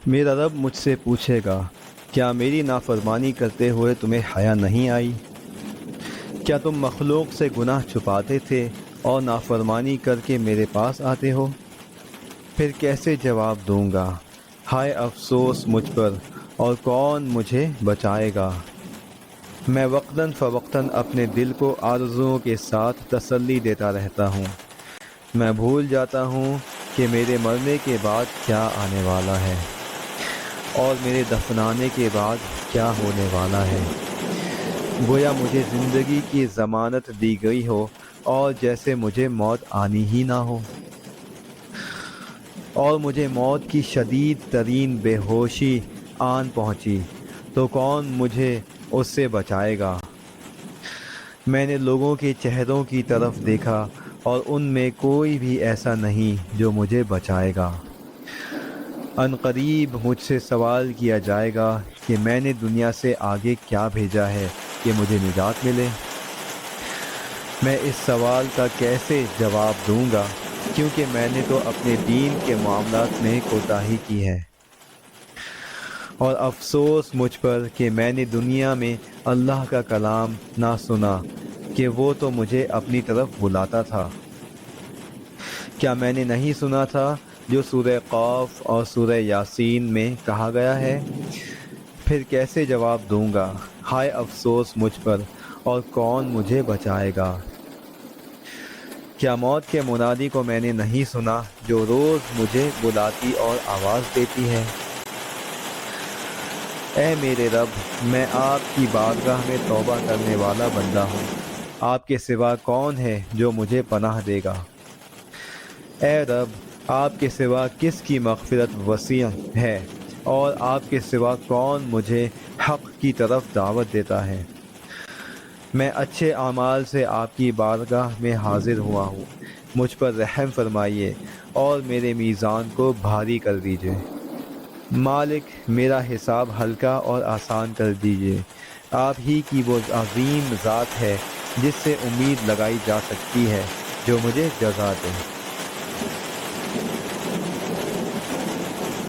میرا رب مجھ سے پوچھے گا، کیا میری نافرمانی کرتے ہوئے تمہیں حیا نہیں آئی؟ کیا تم مخلوق سے گناہ چھپاتے تھے اور نافرمانی کر کے میرے پاس آتے ہو؟ پھر کیسے جواب دوں گا؟ ہائے افسوس مجھ پر، اور کون مجھے بچائے گا؟ میں وقتاً فوقتاً اپنے دل کو آرزوؤں کے ساتھ تسلی دیتا رہتا ہوں۔ میں بھول جاتا ہوں کہ میرے مرنے کے بعد کیا آنے والا ہے اور میرے دفنانے کے بعد کیا ہونے والا ہے۔ گویا مجھے زندگی کی ضمانت دی گئی ہو اور جیسے مجھے موت آنی ہی نہ ہو، اور مجھے موت کی شدید ترین بے ہوشی آن پہنچی تو کون مجھے اس سے بچائے گا؟ میں نے لوگوں کے چہروں کی طرف دیکھا اور ان میں کوئی بھی ایسا نہیں جو مجھے بچائے گا۔ ان قریب مجھ سے سوال کیا جائے گا کہ میں نے دنیا سے آگے کیا بھیجا ہے کہ مجھے نجات ملے۔ میں اس سوال کا کیسے جواب دوں گا، کیونکہ میں نے تو اپنے دین کے معاملات میں کوتاہی کی ہے۔ اور افسوس مجھ پر کہ میں نے دنیا میں اللہ کا کلام نہ سنا کہ وہ تو مجھے اپنی طرف بلاتا تھا۔ کیا میں نے نہیں سنا تھا جو سورہ قاف اور سورہ یاسین میں کہا گیا ہے؟ پھر کیسے جواب دوں گا؟ ہائے افسوس مجھ پر، اور کون مجھے بچائے گا؟ کیا موت کے منادی کو میں نے نہیں سنا جو روز مجھے بلاتی اور آواز دیتی ہے؟ اے میرے رب، میں آپ کی بارگاہ میں توبہ کرنے والا بندہ ہوں۔ آپ کے سوا کون ہے جو مجھے پناہ دے گا؟ اے رب، آپ کے سوا کس کی مغفرت وسیع ہے، اور آپ کے سوا کون مجھے حق کی طرف دعوت دیتا ہے؟ میں اچھے اعمال سے آپ کی بارگاہ میں حاضر ہوا ہوں۔ مجھ پر رحم فرمائیے اور میرے میزان کو بھاری کر دیجیے۔ مالک، میرا حساب ہلکا اور آسان کر دیجیے۔ آپ ہی کی وہ عظیم ذات ہے جس سے امید لگائی جا سکتی ہے جو مجھے جزا دے۔